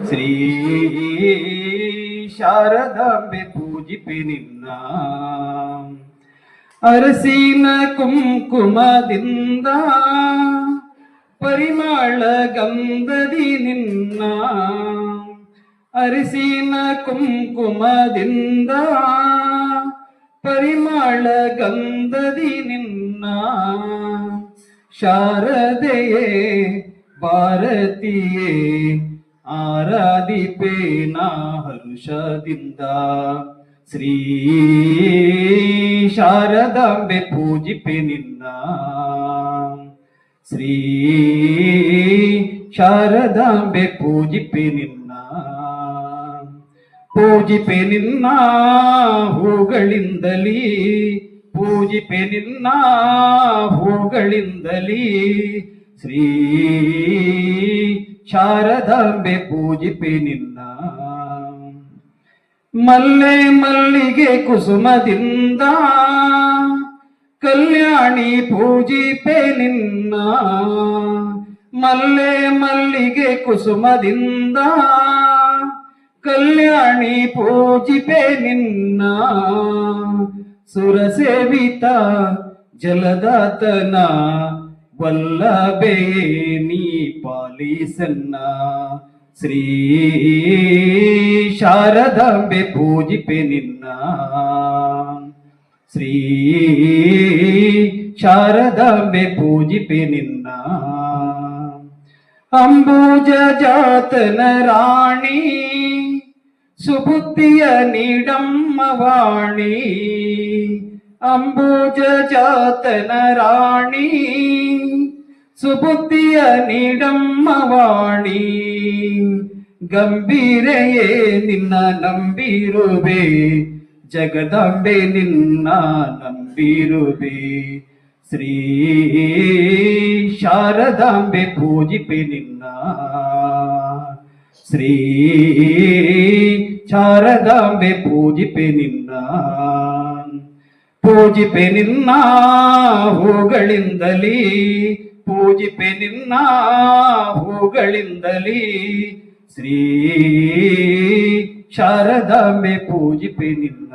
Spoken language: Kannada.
ಶ್ರೀ ಶಾರದಾಂಬೆ ಪೂಜಿಪೆ ನಿನ್ನ ಅರಸಿನ ಕುಂಕುಮದಿಂದ ಪರಿಮಳ ಗಂಧದಿ ನಿನ್ನ ಅರಸಿನ ಕುಂಕುಮದಿಂದ ಪರಿಮಳ ಗಂಧದಿ ನಿನ್ನ ಶಾರದೆಯೇ ಭಾರತೀಯೇ ಆರಾಧಿಪೆ ನಾ ಹರುಷದಿಂದ ಶ್ರೀ ಶಾರದಾಂಬೆ ಪೂಜಿಪೆ ನಿನ್ನ ಶ್ರೀ ಶಾರದಾಂಬೆ ಪೂಜಿಪೆ ನಿನ್ನ ಪೂಜಿಪೆ ನಿನ್ನ ಹೂಗಳಿಂದಲೀ ಪೂಜಿಪೆ ನಿನ್ನ ಹೂಗಳಿಂದಲೀ ಶ್ರೀ ಶಾರದಾಂಬೆ ಪೂಜಿಪೆ ನಿನ್ನ ಮಲ್ಲೆ ಮಲ್ಲಿಗೆ ಕುಸುಮದಿಂದ ಕಲ್ಯಾಣಿ ಪೂಜಿಪೆ ನಿನ್ನ ಮಲ್ಲೆ ಮಲ್ಲಿಗೆ ಕುಸುಮದಿಂದ ಕಲ್ಯಾಣಿ ಪೂಜಿಪೆ ನಿನ್ನ ಸುರಸೇವಿತ ಜಲದಾತನ ವಲ್ಲಭೆ ನೀ ಪಾಲಿಸನ್ನ ಶ್ರೀ ಶಾರದಾಂಬೆ ಪೂಜಿಪೆ ನಿನ್ನ ಶ್ರೀ ಶಾರದಾಂಬೆ ಪೂಜಿಪೆ ನಿನ್ನ ಅಂಬುಜ ಜಾತನ ರಾಣಿ ಸುಬುದ್ಧಿಯ ನೀಡಮ್ಮ ವಾಣಿ ಅಂಬುಜ ಜಾತನ ರಾಣಿ ಸುಬುದ್ಧಿಯ ನೀಡಮ್ಮ ವಾಣಿ ಗಂಭೀರೆಯೇ ನಿನ್ನ ನಂಬಿರುವೆ ಜಗದಾಂಬೆ ನಿನ್ನ ನಂಬಿರುವೆ ಶ್ರೀ ಶಾರದಾಂಬೆ ಪೂಜಿಪೆ ನಿನ್ನ ಶ್ರೀ ಶಾರದಾಂಬೆ ಪೂಜಿಪೆ ನಿನ್ನ ಪೂಜಿಪೆ ನಿನ್ನ ಹೂಗಳಿಂದಲೀ ಪೂಜಿಪೆ ನಿನ್ನ ಹೂಗಳಿಂದಲೀ ಶ್ರೀ ಶಾರದಾಂಬೆ ಪೂಜಿಪೆ ನಿನ್ನ